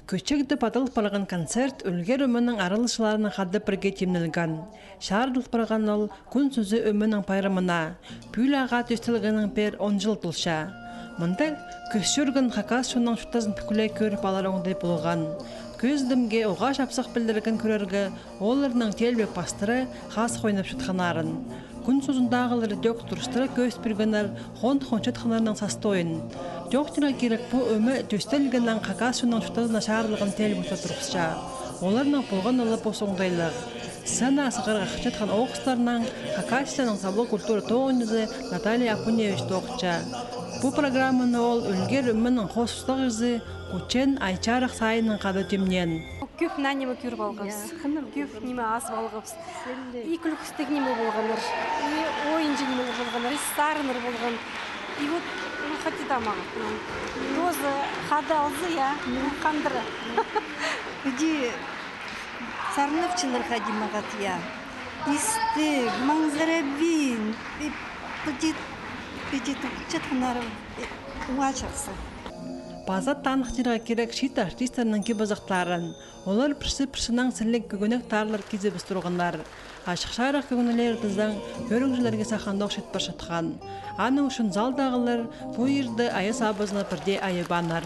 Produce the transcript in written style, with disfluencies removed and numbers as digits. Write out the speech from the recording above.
Көчегді батылық барған концерт өлгер өмінің арылышыларының қадды бірге темнілген. Шарылық барған ол күн сөзі өмінің пайрымына, пүл аға төстілгінің пер 10 жыл тұлша. Мұнда көз жүргін қақас шуның шүттазын пікілей көріп алар оңдай болған. Көздімге оғаш апсақ білдірген көрерге оларының телбек пастыры қас қойнап шүтқанарын. Күн сөзіндағылары дөк тұрыстыры көз біргенер қонт-қончет қанарының састойын. Жоқтыра керек бұл өмі төстелгеннен қақас шуның шүттазына шарылығын телбекті тұрғысша. Оларының болған олып осыңдайлық. Сцена сығырға қычетқан оғыстарынан Хакасияның саблы культура тоғынызы Наталья Апуневич тоқча. Бұл программаны ол өлгер өмінің қосыстық ізі Кучен Айчарық сайының қады темнен. Көп нәнемі көріп алғымыз, көп неме аз балғымыз. И күлкістік неме болғаныр, и ойынжы неме болғаныр, и сарыныр болған. И вот хаты дамағы. Тоже хады алзы, я, қандыры. Где сарынып чыныр хади мағат, я. Исті, маңзарабин, пети тұқчатқанары уға жақсы. Базат танықтыға керек шет артистерінің кебазақтарын, олар пірсі-пірсінің сілік көгінек тарлар кезі біз тұрғандар. Ашықшайрақ көгінелер біздің көріңжілерге сақандық шет бір шатқан. Аның үшін залдағылар бұл ерді айыс абызына бірде айыбанар.